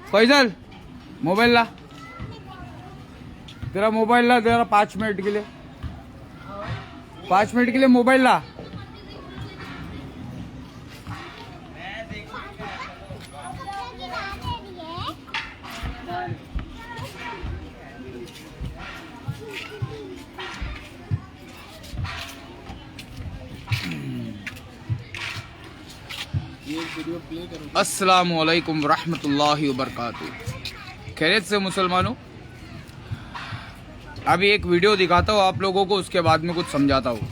Faizal mobile ला, तेरा mobile ला जरा 5 minute के लिए, 5 मिनट के लिए मोबाइल ला। अस्सलामु अलैकुम रहमतुल्लाहि वबरकातुहू। खैरियत से मुसलमानों, अभी एक वीडियो दिखाता हूँ आप लोगों को, उसके बाद में कुछ समझाता हूँ।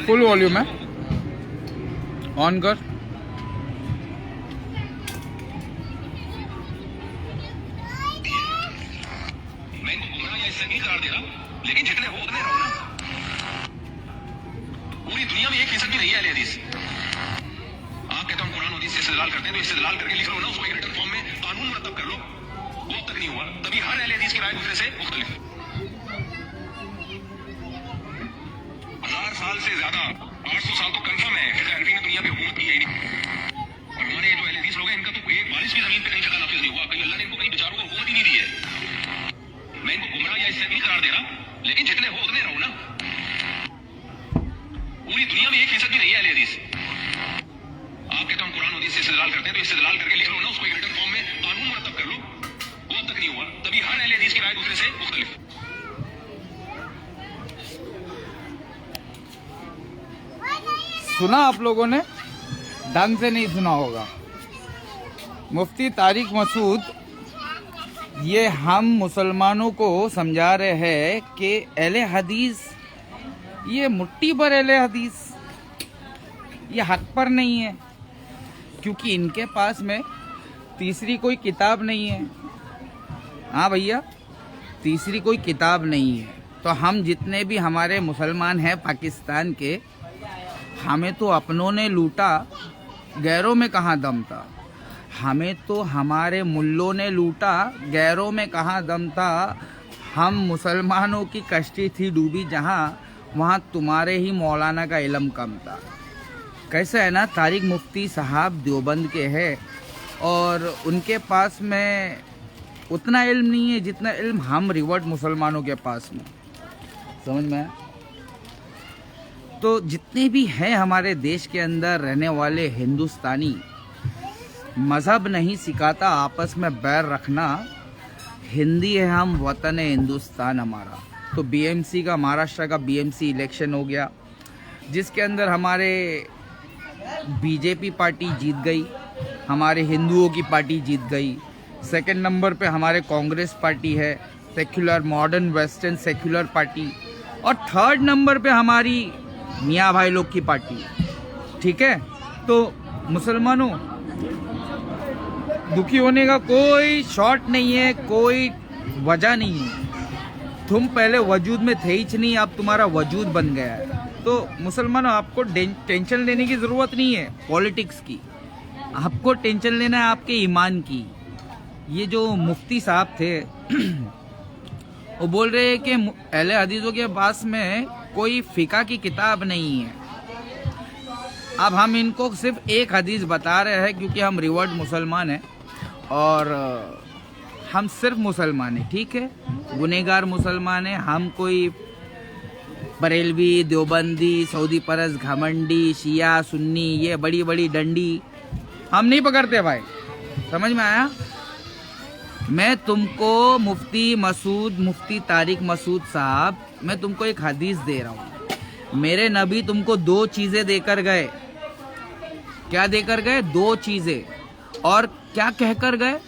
फुल वॉल्यूम है, ऑन कर। लेकिन जितने हो उतने रहो ना। पूरी दुनिया में 1% भी नहीं है अहले हदीस। आप कहते हो हम कुरान हदीस से इस्तेदलाल करते हैं, तो इस्तेदलाल करके लिख लो ना, उसको एक रिटन फॉर्म में कानून मुरतब कर लो। वो अब तक नहीं हुआ, तभी हर अहले हदीस की राय दूसरे से मुख्तलिफ। 1000 साल से ज्यादा, 800 साल तो कंफर्म है फिर हनफी ने दुनिया पे हुकूमत की है ही नहीं। और हमारे जो अहले हदीस लोग हैं, इनका तो एक बारिश की जमीन पे कहीं जगह नाफिज नहीं हुआ, कहीं अल्लाह ने इनको कहीं बेचारों को हुकूमत ही नहीं दी है। मैं इनको गुमराह या इससे नहीं करार दे रहा, लेकिन जितने हो उतने रहो ना। पूरी दुनिया में 1% भी नहीं है अहले हदीस। आप कहते हो हम कुरान हदीस से इस्तेदलाल करते हैं, तो इस्तेदलाल करके लिख लो ना, उसको एक रिटन फॉर्म में कानून मुरतब कर लो। वो अब तक नहीं हुआ, तभी हर अहले हदीस की राय दूसरे से मुख्तलिफ। सुना आप लोगों ने? ढंग से नहीं सुना होगा। मुफ्ती तारिक मसूद ये हम मुसलमानों को समझा रहे हैं कि अहले हदीस ये मुट्ठी भर अहले हदीस ये हक पर नहीं है, क्योंकि इनके पास में तीसरी कोई किताब नहीं है। हाँ भैया, तीसरी कोई किताब नहीं है। तो हम जितने भी हमारे मुसलमान हैं पाकिस्तान के, हमें तो अपनों ने लूटा, गैरों में कहाँ दम था। हमें तो हमारे मुल्लों ने लूटा, गैरों में कहाँ दम था। हम मुसलमानों की कश्ती थी डूबी जहाँ, वहाँ तुम्हारे ही मौलाना का इल्म कम था। कैसे है ना, तारिक मुफ्ती साहब देवबंद के हैं और उनके पास में उतना इल्म नहीं है जितना इल्म हम रिवर्ट मुसलमानों के पास में। समझ में? तो जितने भी हैं हमारे देश के अंदर रहने वाले हिंदुस्तानी, मज़हब नहीं सिखाता आपस में बैर रखना। हिंदी है हम, वतन है हिंदुस्तान हमारा। तो बीएमसी का, महाराष्ट्र का बीएमसी इलेक्शन हो गया, जिसके अंदर हमारे बीजेपी पार्टी जीत गई, हमारे हिंदुओं की पार्टी जीत गई। सेकंड नंबर पे हमारे कांग्रेस पार्टी है, secular modern western secular party. और थर्ड नंबर पे हमारी मियाँ भाई लोग की पार्टी। ठीक है, तो मुसलमानों, दुखी होने का कोई शॉर्ट नहीं है, कोई वजह नहीं है। तुम पहले वजूद में थे ही नहीं, अब तुम्हारा वजूद बन गया है। तो मुसलमानों, आपको टेंशन लेने की ज़रूरत नहीं है पॉलिटिक्स की, आपको टेंशन लेना है आपके ईमान की। ये जो मुफ्ती साहब थे वो बोल रहे हैं कि अहले हदीसों के पास में कोई फ़िक़ा की किताब नहीं है। अब हम इनको सिर्फ एक हदीस बता रहे हैं, क्योंकि हम रिवर्ट मुसलमान हैं और हम सिर्फ मुसलमान हैं। ठीक है, गुनहगार मुसलमान हैं हम। कोई बरेलवी, देवबंदी, सऊदी परस, घमंडी, शिया, सुन्नी, ये बड़ी बड़ी डंडी हम नहीं पकड़ते भाई। समझ में आया? मैं तुमको मुफ्ती तारिक मसूद साहब, मैं तुमको एक हदीस दे रहा हूँ। मेरे नबी तुमको 2 चीज़ें देकर गए। क्या देकर गए? 2 चीज़ें। और क्या कहकर गए?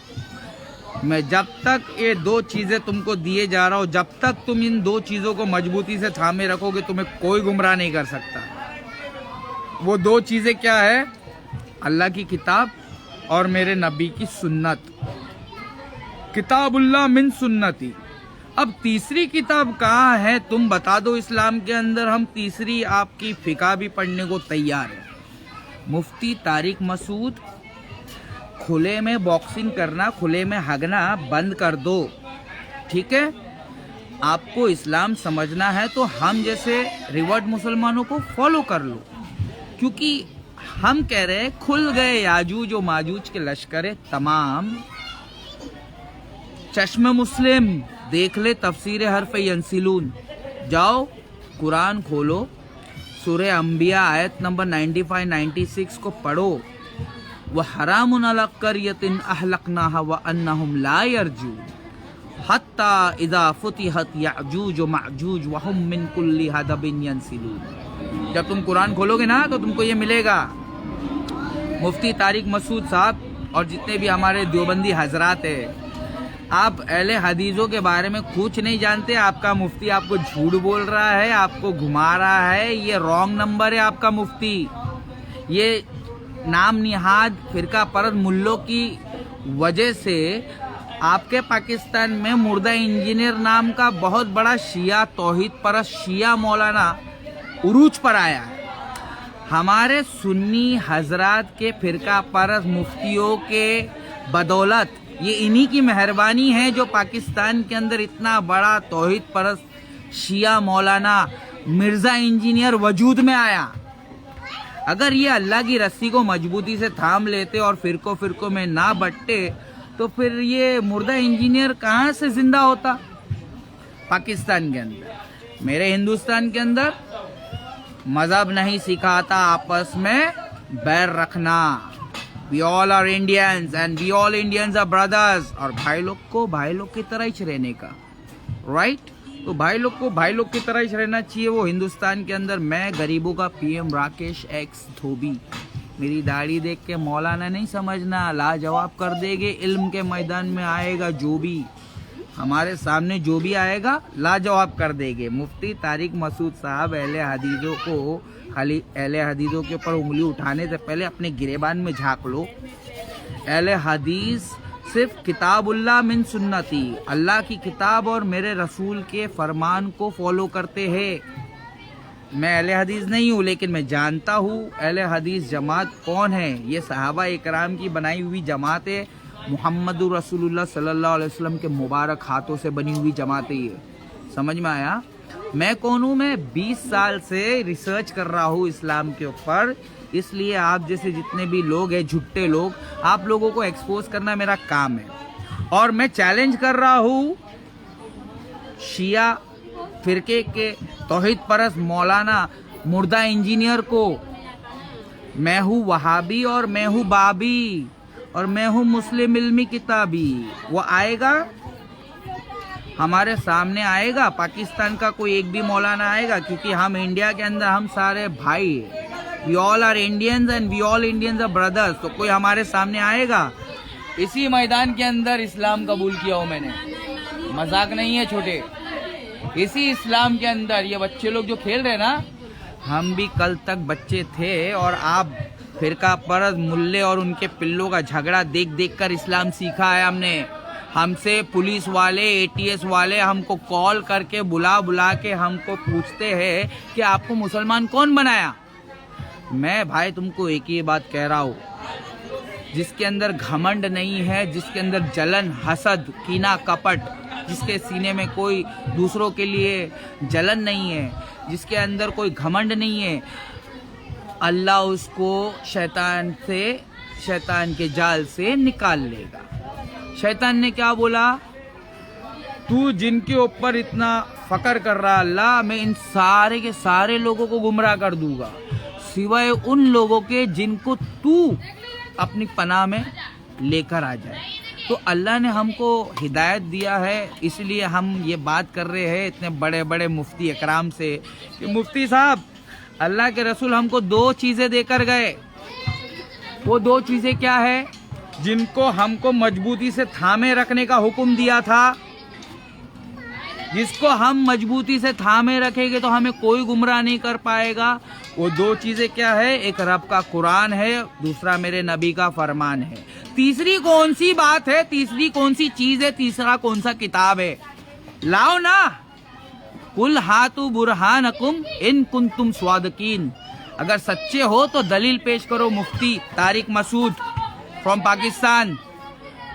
मैं जब तक ये 2 चीज़ें तुमको दिए जा रहा हूँ, जब तक तुम इन 2 चीज़ों को मजबूती से थामे रखोगे, तुम्हें कोई गुमराह नहीं कर सकता। वो 2 चीज़ें क्या है? अल्लाह की किताब और मेरे नबी की सुन्नत। किताबुल्लाह मिन सुन्नती। अब तीसरी किताब कहाँ है तुम बता दो इस्लाम के अंदर, हम तीसरी आपकी फ़िक़ा भी पढ़ने को तैयार है। मुफ्ती तारिक मसूद, खुले में बॉक्सिंग करना, खुले में हगना बंद कर दो। ठीक है, आपको इस्लाम समझना है तो हम जैसे रिवर्ट मुसलमानों को फॉलो कर लो, क्योंकि हम कह रहे हैं खुल गए याजूज और माजूज के लश्कर तमाम। चश्मे मुस्लिम देख ले तफसीर हर्फ यंसिलून, जाओ कुरान खोलो, सूरह अंबिया आयत नंबर 95-96 को पढ़ो। वह हरामुन अला क़र्यतिन अहलकनाहा व अन्नहुम ला यरजून हत्ता इज़ा फुतिहत याजूज व माजूज व हुम मिन कुल्ली हदबिन यंसिलून। जब तुम कुरान खोलोगे ना तो तुमको ये मिलेगा। मुफ्ती तारिक मसूद साहब और जितने भी हमारे देवबंदी हजरात है, आप अहले हदीसों के बारे में कुछ नहीं जानते। आपका मुफ्ती आपको झूठ बोल रहा है, आपको घुमा रहा है, ये रॉन्ग नंबर है आपका मुफ्ती। ये नाम निहाद फिरका परत मुल्लों की वजह से आपके पाकिस्तान में मुर्दा इंजीनियर नाम का बहुत बड़ा शिया तौहीद परस्त शिया मौलाना उरूज पर आया है। हमारे सुन्नी हजरात के फिरका परस्त मुफ्तियों के बदौलत ये इन्हीं की मेहरबानी है जो पाकिस्तान के अंदर इतना बड़ा तौहीद परस्त शिया मौलाना मिर्जा इंजीनियर वजूद में आया। अगर ये अल्लाह की रस्सी को मजबूती से थाम लेते और फिरकों में ना बंटते तो फिर ये मुर्दा इंजीनियर कहाँ से जिंदा होता पाकिस्तान के अंदर। मेरे हिंदुस्तान के अंदर मजहब नहीं सिखाता आपस में बैर रखना। We all are Indians and we all Indians are brothers। और भाई लोग को भाई लोग की तरह ही रहने का राइट। तो भाई लोग को भाई लोग की तरह ही रहना चाहिए। वो हिंदुस्तान के अंदर मैं गरीबों का पीएम राकेश एक्स धोबी। मेरी दाढ़ी देख के मौलाना नहीं समझना, लाजवाब कर देंगे। इल्म के मैदान में आएगा जो भी, हमारे सामने जो भी आएगा लाजवाब कर देंगे। मुफ्ती तारिक मसूद साहब अहले हदीसों को खाली अहले हदीसों के ऊपर उंगली उठाने से पहले अपने गिरेबान में झांक लो। अहले हदीस सिर्फ किताबुल्लाह मिन सुन्नती, अल्लाह की किताब और मेरे रसूल के फरमान को फॉलो करते हैं। मैं अहले हदीस नहीं हूँ लेकिन मैं जानता हूँ अहले हदीस जमात कौन है। ये सहाबा इकराम की बनाई हुई जमात है। मुहम्मदुर रसूलुल्लाह सल्लल्लाहु अलैहि वसल्लम के मुबारक हाथों से बनी हुई जमात है ये। समझ में आया? मैं कौन हूँ? मैं 20 साल से रिसर्च कर रहा हूँ इस्लाम के ऊपर। इसलिए आप जैसे जितने भी लोग हैं झुट्टे लोग, आप लोगों को एक्सपोज करना मेरा काम है। और मैं चैलेंज कर रहा हूँ शिया फिरके के तौहीद परस्त मौलाना मुर्दा इंजीनियर को। मैं हूँ वहाबी और मैं हूँ बाबी और मैं हूँ मुस्लिम इल्मी किताबी। वो आएगा हमारे सामने आएगा, पाकिस्तान का कोई एक भी मौलाना आएगा, क्योंकि हम इंडिया के अंदर हम सारे भाई हैं। We all are Indians and we all Indians are brothers. तो कोई हमारे सामने आएगा, इसी मैदान के अंदर इस्लाम कबूल किया हो मैंने, मजाक नहीं है छोटे। इसी इस्लाम के अंदर ये बच्चे लोग जो खेल रहे ना, हम भी कल तक बच्चे थे और आप फिरका परस्त मुल्ले और उनके पिल्लों का झगड़ा देख देख कर इस्लाम सीखा है हमने। हमसे पुलिस वाले एटीएस वाले हमको कॉल करके बुला के हमको पूछते हैं कि आपको मुसलमान कौन बनाया। मैं भाई तुमको एक ही बात कह रहा हूँ, जिसके अंदर घमंड नहीं है, जिसके अंदर जलन हसद कीना कपट, जिसके सीने में कोई दूसरों के लिए जलन नहीं है, जिसके अंदर कोई घमंड नहीं है, अल्लाह उसको शैतान के जाल से निकाल लेगा। शैतान ने क्या बोला? तू जिनके ऊपर इतना फकर कर रहा अल्लाह, मैं इन सारे के सारे लोगों को गुमराह कर दूंगा सिवाय उन लोगों के जिनको तू अपनी पनाह में लेकर आ जाए। तो अल्लाह ने हमको हिदायत दिया है, इसलिए हम ये बात कर रहे हैं इतने बड़े बड़े मुफ्ती इकराम से कि मुफ्ती साहब, अल्लाह के रसूल हमको 2 चीज़ें देकर गए। वो 2 चीज़ें क्या है? जिनको हमको मजबूती से थामे रखने का हुक्म दिया था, जिसको हम मजबूती से थामे रखेंगे तो हमें कोई गुमराह नहीं कर पाएगा। वो 2 चीजें क्या है? एक रब का कुरान है, दूसरा मेरे नबी का फरमान है। तीसरी कौन सी बात है? तीसरी कौन सी चीज है? तीसरा कौन सा किताब है? लाओ ना। कुल हातु बुरहानकुम इन कुंतुम स्वादिकीन। अगर सच्चे हो तो दलील पेश करो। Mufti Tariq Masood from Pakistan.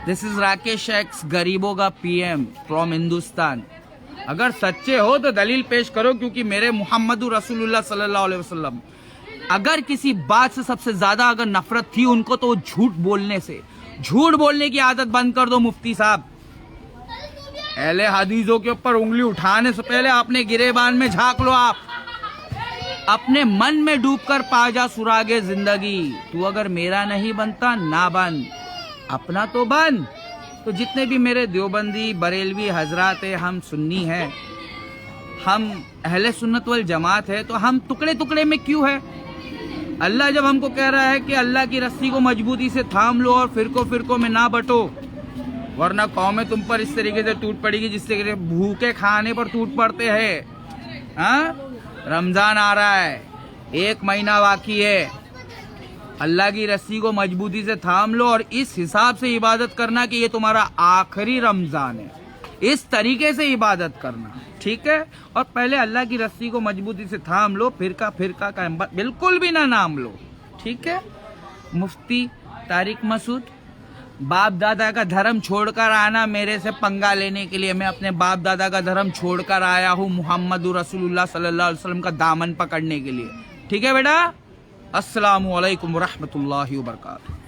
This is Rakesh X, गरीबों का पीएम फ्रॉम हिंदुस्तान। अगर सच्चे हो तो दलील पेश करो, क्योंकि मेरे मोहम्मद रसूलुल्लाह सल्लल्लाहु अलैहि वसल्लम अगर किसी बात से सबसे ज्यादा अगर नफरत थी उनको तो झूठ बोलने से। झूठ बोलने की आदत बंद कर दो मुफ्ती साहब। अहले हदीसों के ऊपर उंगली उठाने से पहले अपने गिरेबान में झांक लो। आप अपने मन में डूबकर पा जा सुरागे जिंदगी। तू अगर मेरा नहीं बनता ना बन, अपना तो बन। तो जितने भी मेरे देवबंदी बरेलवी हजरात है, हम सुन्नी हैं, हम अहले सुन्नत वल जमात है, तो हम टुकड़े टुकड़े में क्यों है? अल्लाह जब हमको कह रहा है कि अल्लाह की रस्सी को मजबूती से थाम लो और फिरको फिरको में ना बटो, वरना कौमें तुम पर इस तरीके से टूट पड़ेगी जिससे भूखे खाने पर टूट पड़ते हैं। हाँ, रमजान आ रहा है, 1 महीना बाकी है। अल्लाह की रस्सी को मजबूती से थाम लो और इस हिसाब से इबादत करना कि ये तुम्हारा आखिरी रमजान है। इस तरीके से इबादत करना, ठीक है? और पहले अल्लाह की रस्सी को मजबूती से थाम लो, फिरका का बिल्कुल भी ना नाम लो, ठीक है? मुफ्ती तारिक मसूद, बाप दादा का धर्म छोड़कर आना मेरे से पंगा लेने के लिए। मैं अपने बाप दादा का धर्म छोड़कर आया हूँ मोहम्मद रसूलुल्लाह सल्लल्लाहु अलैहि वसल्लम का दामन पकड़ने के लिए, ठीक है बेटा? अस्सलामु अलैकुम रहमतुल्लाहि व बरकातुहू।